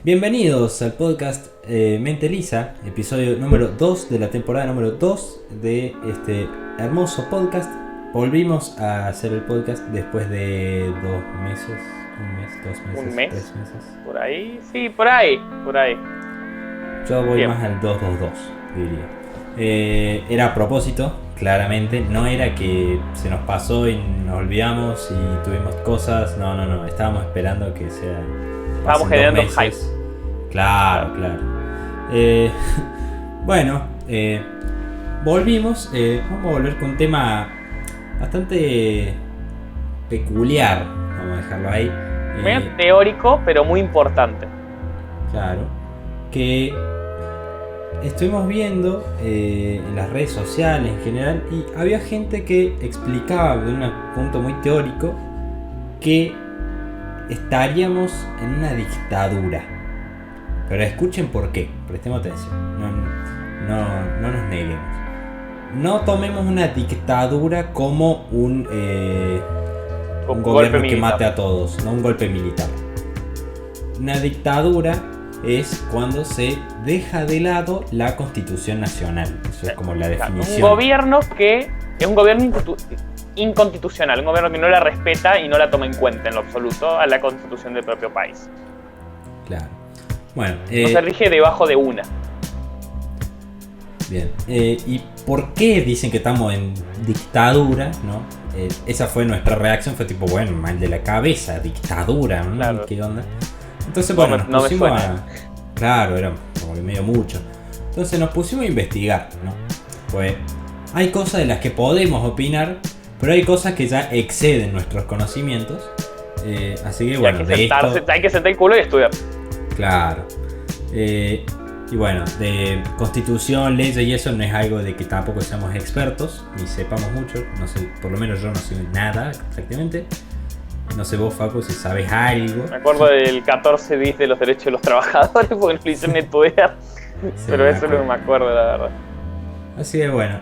Bienvenidos al podcast Mente Lisa, episodio número 2 de la temporada número 2 de este hermoso podcast. Volvimos a hacer el podcast después de 2 meses, ¿Un mes? 3 meses. Por ahí, sí, por ahí. Yo voy Bien. más al 222, diría. Era a propósito, claramente, no era que se nos pasó y nos olvidamos y tuvimos cosas, no, estábamos esperando que sea... Estábamos generando hype. Claro. Bueno, volvimos. Vamos a volver con un tema bastante peculiar. Vamos a dejarlo ahí. Medio teórico, pero muy importante. Claro. Que estuvimos viendo en las redes sociales en general. Y había gente que explicaba de un punto muy teórico que estaríamos en una dictadura. Pero escuchen por qué, prestemos atención, no nos neguemos. No tomemos una dictadura como un gobierno que mate a todos, no un golpe militar. Una dictadura es cuando se deja de lado la Constitución Nacional. Eso es como la definición. Un gobierno que es un gobierno inconstitucional, un gobierno que no la respeta y no la toma en cuenta en lo absoluto a la Constitución del propio país. Claro. Bueno, no se rige debajo de una. Bien. ¿Y por qué dicen que estamos en dictadura? ¿No? Esa fue nuestra reacción. Fue tipo, bueno, mal de la cabeza, dictadura, ¿no? Claro. ¿Qué onda? Entonces, bueno, no nos pusimos me suena. Claro, era como que medio mucho. Entonces nos pusimos a investigar, ¿no? Pues hay cosas de las que podemos opinar, pero hay cosas que ya exceden nuestros conocimientos. Así que, bueno, hay que sentar el culo y estudiar. Claro. Y bueno, de constitución, leyes y eso no es algo de que tampoco seamos expertos ni sepamos mucho. No sé, por lo menos yo no sé nada exactamente. No sé vos, Facu, si sabes algo. Me acuerdo del 14 bis de los derechos de los trabajadores porque no lo hicieron estudiar. Sí, pero eso no me acuerdo, la verdad. Así que bueno,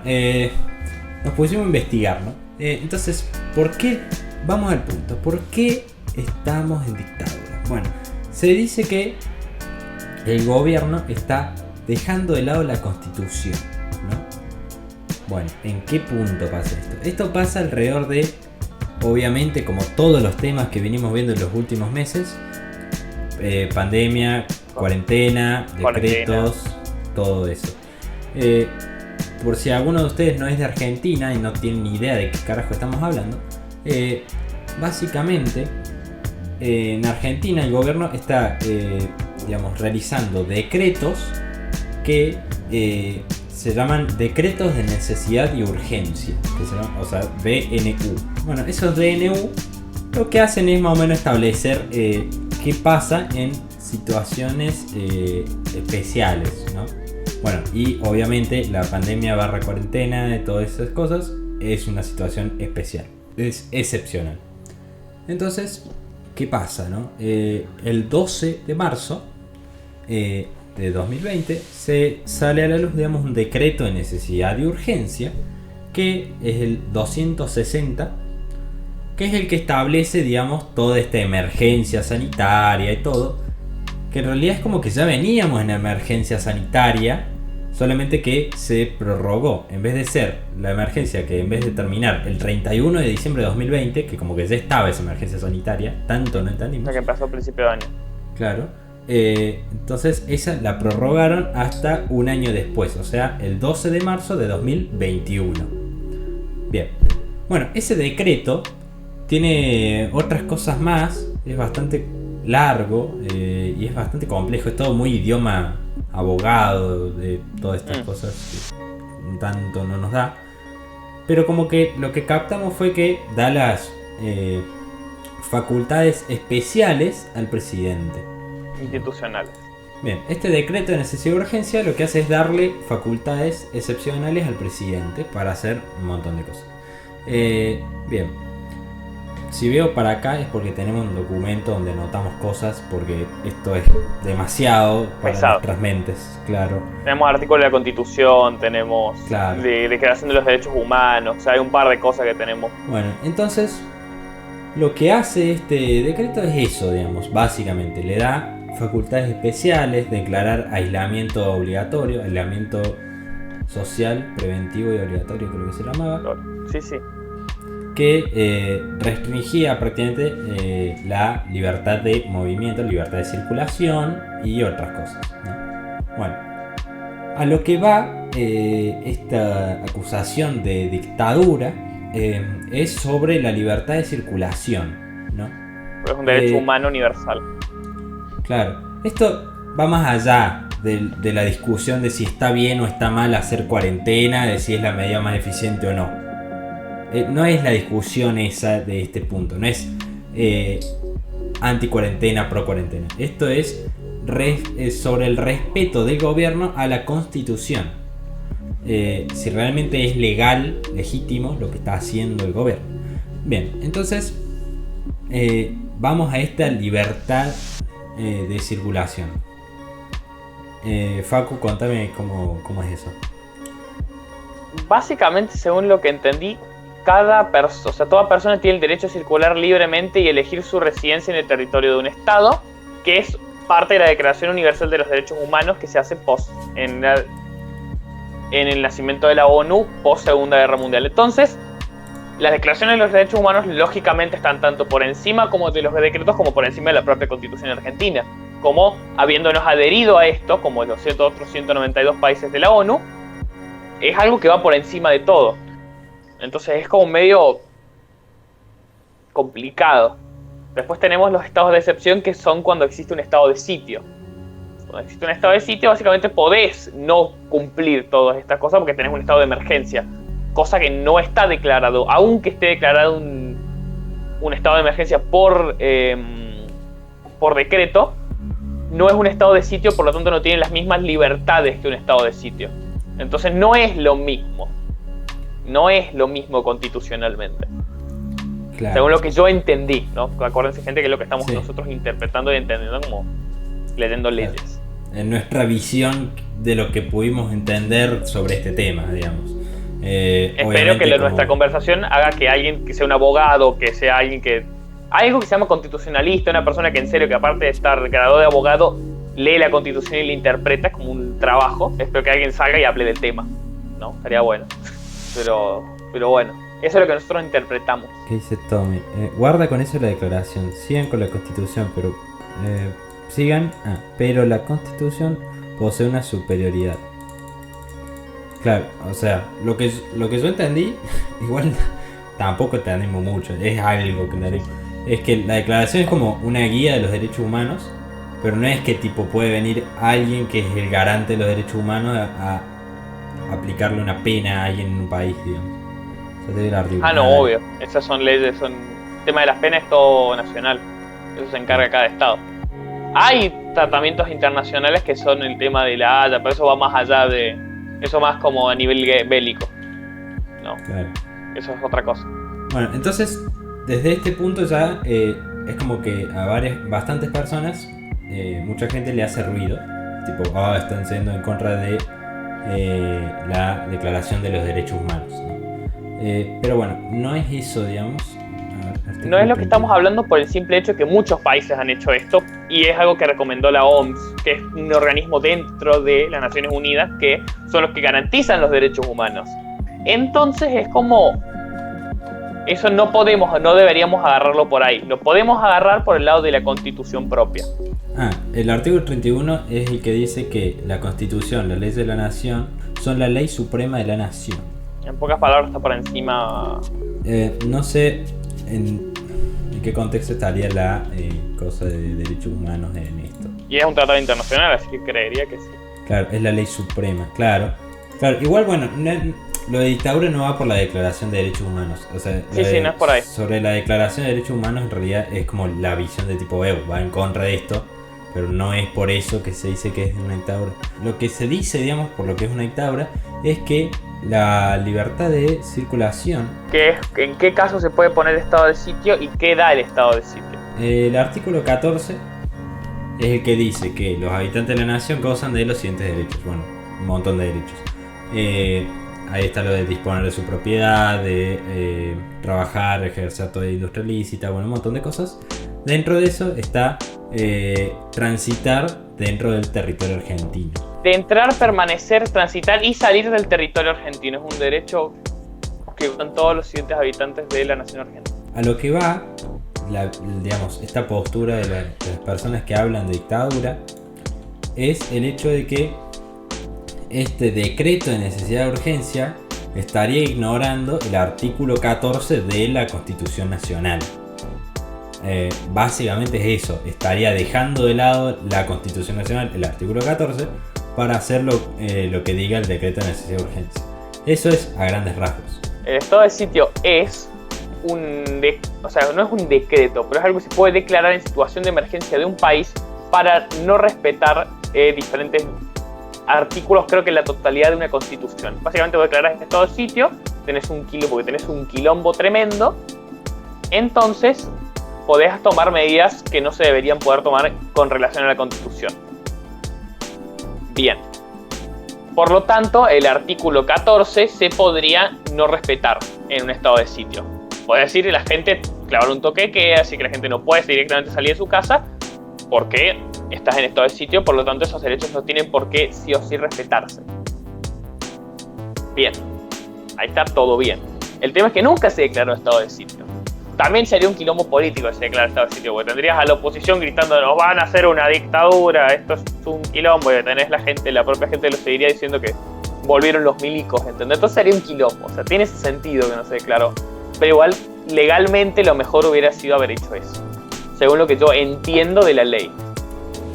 nos pusimos a investigar, ¿no? Entonces, ¿por qué? Vamos al punto. ¿Por qué estamos en dictadura? Bueno, se dice que el gobierno está dejando de lado la Constitución, ¿no? Bueno, ¿en qué punto pasa esto? Esto pasa alrededor de, obviamente, como todos los temas que venimos viendo en los últimos meses, pandemia, cuarentena, decretos, todo eso. Por si alguno de ustedes no es de Argentina y no tiene ni idea de qué carajo estamos hablando, básicamente en Argentina el gobierno está realizando decretos que se llaman decretos de necesidad y urgencia, que se llaman, o sea, DNU. Bueno, esos DNU lo que hacen es más o menos establecer qué pasa en situaciones especiales, ¿no? Bueno, y obviamente la pandemia / cuarentena de todas esas cosas es una situación especial, es excepcional. Entonces, ¿qué pasa, no? El 12 de marzo de 2020 se sale a la luz, digamos, un decreto de necesidad y urgencia que es el 260, que es el que establece, digamos, toda esta emergencia sanitaria y todo, que en realidad es como que ya veníamos en emergencia sanitaria, solamente que se prorrogó. En vez de ser la emergencia que en vez de terminar el 31 de diciembre de 2020, que como que ya estaba esa emergencia sanitaria, tanto no entendimos. La que pasó a principio de año. Claro. Entonces esa la prorrogaron hasta un año después, o sea, el 12 de marzo de 2021. Bien. Bueno, ese decreto tiene otras cosas más, es bastante largo y es bastante complejo, es todo muy idioma abogado de todas estas cosas que tanto no nos da, pero como que lo que captamos fue que da las facultades especiales al presidente. Institucionales. Bien, este decreto de necesidad y urgencia lo que hace es darle facultades excepcionales al presidente para hacer un montón de cosas. Bien, si veo para acá es porque tenemos un documento donde anotamos cosas, porque esto es demasiado para nuestras mentes, claro. Tenemos artículos de la Constitución, tenemos de Declaración de los Derechos Humanos, o sea, hay un par de cosas que tenemos. Bueno, entonces lo que hace este decreto es eso, digamos, básicamente le da facultades especiales, declarar aislamiento obligatorio, aislamiento social, preventivo y obligatorio, creo que se llamaba. Sí. Que restringía prácticamente la libertad de movimiento, libertad de circulación y otras cosas, ¿no? Bueno, a lo que va esta acusación de dictadura es sobre la libertad de circulación, ¿no? Es un derecho humano universal. Claro, esto va más allá de la discusión de si está bien o está mal hacer cuarentena, de si es la medida más eficiente o no. No es la discusión esa de este punto, no es anti-cuarentena, pro-cuarentena. Esto es sobre el respeto del gobierno a la Constitución. Si realmente es legal, legítimo lo que está haciendo el gobierno. Bien, entonces vamos a esta libertad de circulación. Facu, contame cómo es eso. Básicamente, según lo que entendí, toda persona tiene el derecho a circular libremente y elegir su residencia en el territorio de un estado, que es parte de la Declaración Universal de los Derechos Humanos que se hace en el nacimiento de la ONU post Segunda Guerra Mundial. Entonces, las declaraciones de los derechos humanos lógicamente están tanto por encima como de los decretos como por encima de la propia Constitución argentina, como habiéndonos adherido a esto, como los otros 192 países de la ONU, es algo que va por encima de todo. Entonces es como medio complicado. Después tenemos los estados de excepción, que son cuando existe un estado de sitio. Cuando existe un estado de sitio, básicamente podés no cumplir todas estas cosas porque tenés un estado de emergencia. Cosa que no está declarado, aunque esté declarado un estado de emergencia por decreto, no es un estado de sitio, por lo tanto no tiene las mismas libertades que un estado de sitio. Entonces no es lo mismo. No es lo mismo constitucionalmente. Claro. Según lo que yo entendí, ¿no? Acuérdense, gente, que es lo que estamos nosotros interpretando y entendiendo como leyendo leyes. En nuestra visión de lo que pudimos entender sobre este tema, digamos. Espero que nuestra conversación haga que alguien que sea un abogado, que sea alguien que... Algo que se llama constitucionalista, una persona que en serio, que aparte de estar graduado de abogado, lee la Constitución y la interpreta como un trabajo. Espero que alguien salga y hable del tema, ¿no? Estaría bueno. Pero bueno, eso es lo que nosotros interpretamos. ¿Qué dice Tommy? Guarda con eso la declaración. Sigan con la Constitución, pero pero la Constitución posee una superioridad. Claro, o sea, lo que yo entendí, igual tampoco entendimos mucho, es algo que entendimos. Es que la declaración es como una guía de los derechos humanos, pero no es que tipo puede venir alguien que es el garante de los derechos humanos a aplicarle una pena a alguien en un país, digamos. O sea, no, obvio. Esas son leyes, el tema de las penas es todo nacional. Eso se encarga cada estado. Hay tratamientos internacionales que son el tema de la Haya, pero eso va más allá de... Eso más como a nivel bélico. No, claro. Eso es otra cosa. Bueno, entonces, desde este punto ya es como que a bastantes personas, mucha gente le hace ruido. Tipo, están siendo en contra de la Declaración de los Derechos Humanos, ¿no? Pero bueno, no es eso, digamos. No es lo que estamos hablando por el simple hecho que muchos países han hecho esto, y es algo que recomendó la OMS, que es un organismo dentro de las Naciones Unidas que son los que garantizan los derechos humanos. Entonces es como... Eso no deberíamos agarrarlo por ahí. Lo podemos agarrar por el lado de la Constitución propia. El artículo 31 es el que dice que la Constitución, las leyes de la Nación, son la ley suprema de la Nación. En pocas palabras, está por encima... No sé en qué contexto estaría la cosa de derechos humanos en esto. Y es un tratado internacional, así que creería que sí. Claro, es la ley suprema, claro. Igual, bueno, lo de dictadura no va por la Declaración de Derechos Humanos. O sea, no es por ahí. Sobre la Declaración de Derechos Humanos, en realidad es como la visión de tipo va en contra de esto, pero no es por eso que se dice que es una dictadura. Lo que se dice, digamos, por lo que es una dictadura, es que la libertad de circulación... ¿En qué caso se puede poner estado de sitio y qué da el estado de sitio? El artículo 14 es el que dice que los habitantes de la nación gozan de los siguientes derechos. Bueno, un montón de derechos. Ahí está lo de disponer de su propiedad, de trabajar, ejercer toda industria lícita, bueno, un montón de cosas. Dentro de eso está transitar dentro del territorio argentino. De entrar, permanecer, transitar y salir del territorio argentino. Es un derecho que usan todos los siguientes habitantes de la nación argentina. A lo que va, digamos, esta postura de las personas que hablan de dictadura es el hecho de que este decreto de necesidad de urgencia estaría ignorando el artículo 14 de la Constitución Nacional. Básicamente es eso, estaría dejando de lado la Constitución Nacional, el artículo 14, para hacer lo que diga el decreto de necesidad de urgencia. Eso es a grandes rasgos. El estado de sitio es no es un decreto, pero es algo que se puede declarar en situación de emergencia de un país para no respetar diferentes artículos, creo que en la totalidad de una constitución. Básicamente vos declarás este estado de sitio, tenés un quilombo tremendo, entonces podés tomar medidas que no se deberían poder tomar con relación a la constitución. Bien. Por lo tanto, el artículo 14 se podría no respetar en un estado de sitio. Podés decir que la gente clavar un toque de queda, así que la gente no puede directamente salir de su casa porque estás en estado de sitio, por lo tanto esos derechos no tienen por qué sí o sí respetarse. Bien, ahí está todo bien. El tema es que nunca se declaró estado de sitio. También sería un quilombo político si se declara estado de sitio, porque tendrías a la oposición gritando nos van a hacer una dictadura, esto es un quilombo, y tenés la propia gente lo seguiría diciendo que volvieron los milicos, ¿entendés? Entonces sería un quilombo, o sea, tiene ese sentido que no se declaró. Pero igual, legalmente lo mejor hubiera sido haber hecho eso, según lo que yo entiendo de la ley.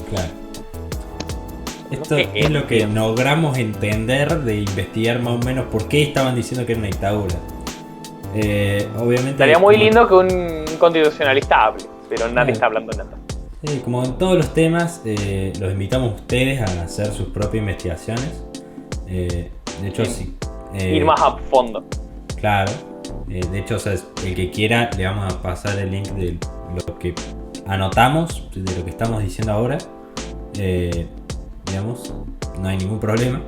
Claro. Esto es lo que logramos entender de investigar más o menos por qué estaban diciendo que era una dictadura. Obviamente estaría muy lindo que un constitucionalista hable, pero nadie está hablando nada. Como en todos los temas, los invitamos a ustedes a hacer sus propias investigaciones. De hecho, sí. Ir más a fondo. Claro. De hecho, o sea, el que quiera, le vamos a pasar el link de lo que anotamos, de lo que estamos diciendo ahora. Digamos, no hay ningún problema.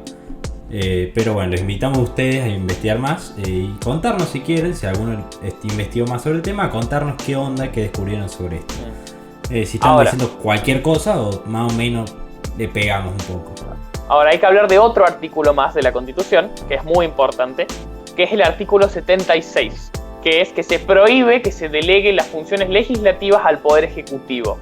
Pero bueno, les invitamos a ustedes a investigar más y contarnos si quieren, si alguno investigó más sobre el tema, contarnos qué onda, qué descubrieron sobre esto. Si estamos diciendo cualquier cosa o más o menos le pegamos un poco. Ahora hay que hablar de otro artículo más de la Constitución, que es muy importante, que es el artículo 76, que es que se prohíbe que se deleguen las funciones legislativas al Poder Ejecutivo,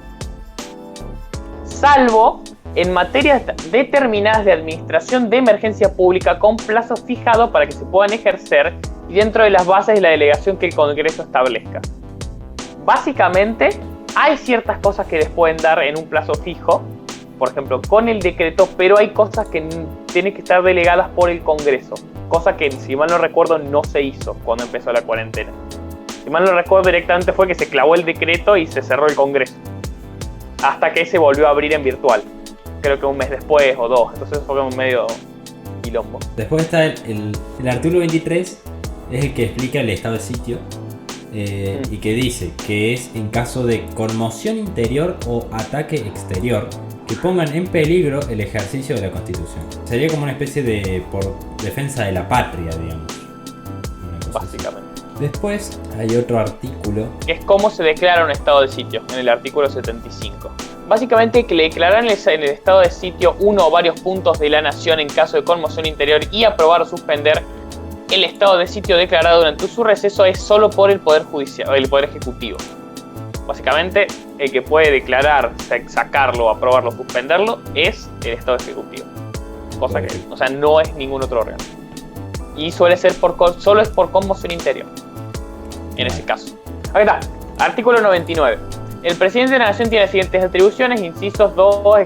salvo en materias determinadas de administración de emergencia pública con plazo fijado para que se puedan ejercer y dentro de las bases de la delegación que el Congreso establezca. Básicamente, hay ciertas cosas que les pueden dar en un plazo fijo, por ejemplo, con el decreto, pero hay cosas que tienen que estar delegadas por el Congreso, cosa que, si mal no recuerdo, no se hizo cuando empezó la cuarentena. Si mal no recuerdo, directamente fue que se clavó el decreto y se cerró el Congreso, hasta que se volvió a abrir en virtual. Creo que un mes después o dos, entonces fue como medio quilombo. Después está el artículo 23, es el que explica el estado de sitio y que dice que es en caso de conmoción interior o ataque exterior que pongan en peligro el ejercicio de la Constitución. Sería como una especie de por defensa de la patria, digamos. Básicamente. Después hay otro artículo que es cómo se declara un estado de sitio, en el artículo 75. Básicamente que le declaran en el estado de sitio uno o varios puntos de la nación en caso de conmoción interior y aprobar o suspender el estado de sitio declarado durante su receso es solo por el Poder Judicial, el Poder Ejecutivo. Básicamente, el que puede declarar, sacarlo, aprobarlo, suspenderlo es el estado ejecutivo. Cosa que, o sea, no es ningún otro órgano. Y suele ser solo es por conmoción interior. En ese caso. Ahí está. Artículo 99. El presidente de la nación tiene las siguientes atribuciones. Incisos 2.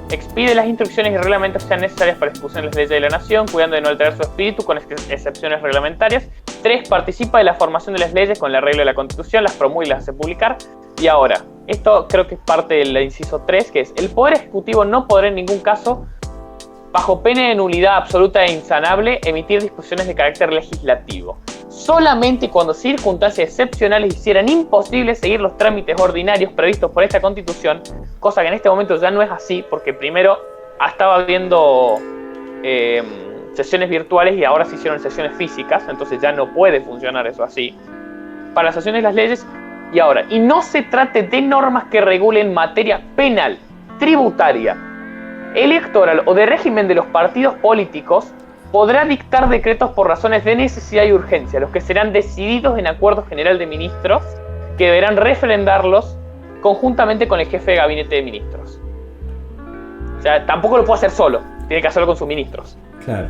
Expide las instrucciones y reglamentos que sean necesarias para la ejecución de las leyes de la nación, cuidando de no alterar su espíritu con excepciones reglamentarias. 3. Participa de la formación de las leyes con el arreglo de la Constitución, las promulga y las hace publicar. Y ahora, esto creo que es parte del inciso 3, que es: el Poder Ejecutivo no podrá en ningún caso, bajo pena de nulidad absoluta e insanable, emitir disposiciones de carácter legislativo. Solamente cuando circunstancias excepcionales hicieran imposible seguir los trámites ordinarios previstos por esta Constitución, cosa que en este momento ya no es así, porque primero estaba habiendo sesiones virtuales y ahora se hicieron sesiones físicas, entonces ya no puede funcionar eso así. Para las sesiones de las leyes Y no se trate de normas que regulen materia penal, tributaria, electoral o de régimen de los partidos políticos, podrá dictar decretos por razones de necesidad y urgencia, los que serán decididos en acuerdo general de ministros, que deberán refrendarlos conjuntamente con el jefe de gabinete de ministros. O sea, tampoco lo puede hacer solo, tiene que hacerlo con sus ministros. Claro.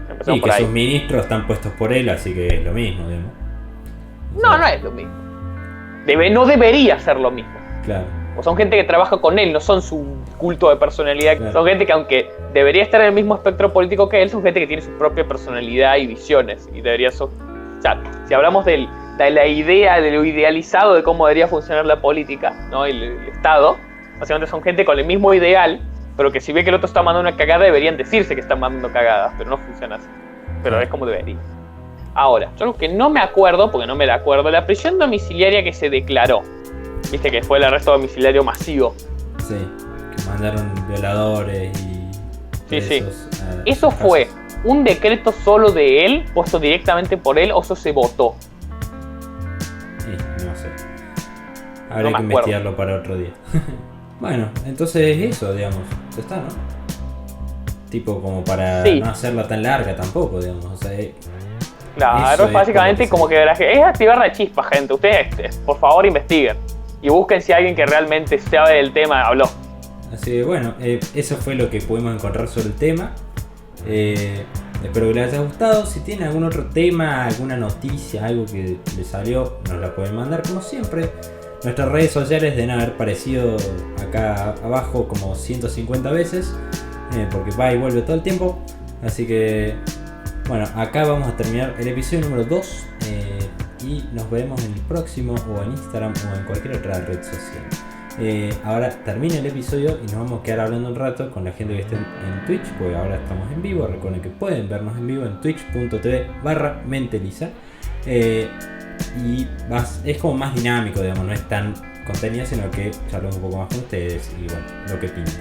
Empezamos Y por que ahí. sus ministros están puestos por él, así que es lo mismo, digamos. O sea, No es lo mismo. No debería ser lo mismo. Claro. O son gente que trabaja con él, no son su culto de personalidad. Claro. Son gente que, aunque debería estar en el mismo espectro político que él, son gente que tiene su propia personalidad y visiones. Y debería ser. O sea, si hablamos de la idea, de lo idealizado de cómo debería funcionar la política, ¿no? El Estado, básicamente son gente con el mismo ideal, pero que si ve que el otro está mandando una cagada, deberían decirse que están mandando cagadas, pero no funciona así. Pero es como debería. Ahora, yo lo que no me acuerdo, porque no me la acuerdo, la prisión domiciliaria que se declaró, viste que fue el arresto domiciliario masivo. Sí, que mandaron violadores y Sí. presos a ¿Eso sus fue casas. un decreto solo de él, puesto directamente por él, o eso se votó? No sé. No Habría me que acuerdo. investigarlo para otro día. Bueno, entonces eso, digamos, ya está, ¿no? Tipo como para Sí. no hacerla tan larga tampoco, digamos. O sea, Claro, eso es básicamente como que es activar la chispa, gente. Ustedes, por favor, investiguen. Y busquen si alguien que realmente sabe del tema habló. Así que bueno, eso fue lo que pudimos encontrar sobre el tema. Espero que les haya gustado. Si tienen algún otro tema, alguna noticia, algo que les salió, nos la pueden mandar como siempre. Nuestras redes sociales deben haber aparecido acá abajo como 150 veces, porque va y vuelve todo el tiempo. Así que bueno, acá vamos a terminar el episodio número 2 y nos veremos en el próximo, o en Instagram o en cualquier otra red social. Ahora termina el episodio y nos vamos a quedar hablando un rato con la gente que esté en Twitch, porque ahora estamos en vivo. Recuerden que pueden vernos en vivo en twitch.tv/Menteliza. Y es como más dinámico, digamos, no es tan contenido, sino que charlamos un poco más con ustedes y bueno, lo que pinte.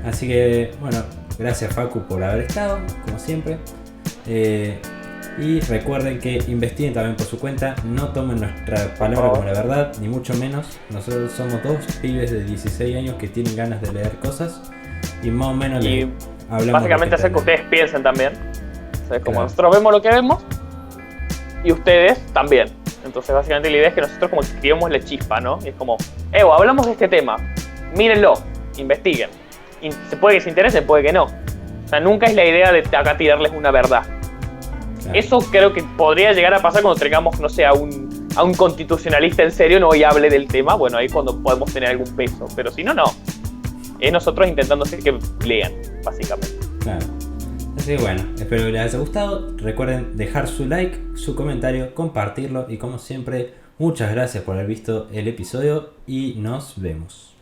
Así que bueno, gracias Facu por haber estado, como siempre. Y recuerden que investiguen también por su cuenta, no tomen nuestra palabra como la verdad, ni mucho menos. Nosotros somos dos pibes de 16 años que tienen ganas de leer cosas y más o menos Y hablamos básicamente hacer que ustedes piensen también. O sea, como nosotros vemos lo que vemos, y ustedes también. Entonces básicamente la idea es que nosotros como que escribimos la chispa, ¿no? Y es como, hablamos de este tema, mírenlo, investiguen. Y se puede que se interesen, puede que no. O sea, nunca es la idea de acá tirarles una verdad. Claro. Eso creo que podría llegar a pasar cuando traigamos, no sé, a un constitucionalista en serio, ¿no? Y hable del tema. Bueno, ahí cuando podemos tener algún peso. Pero si no, no. Es nosotros intentando hacer que lean, básicamente. Claro. Así que bueno, espero que les haya gustado. Recuerden dejar su like, su comentario, compartirlo. Y como siempre, muchas gracias por haber visto el episodio y nos vemos.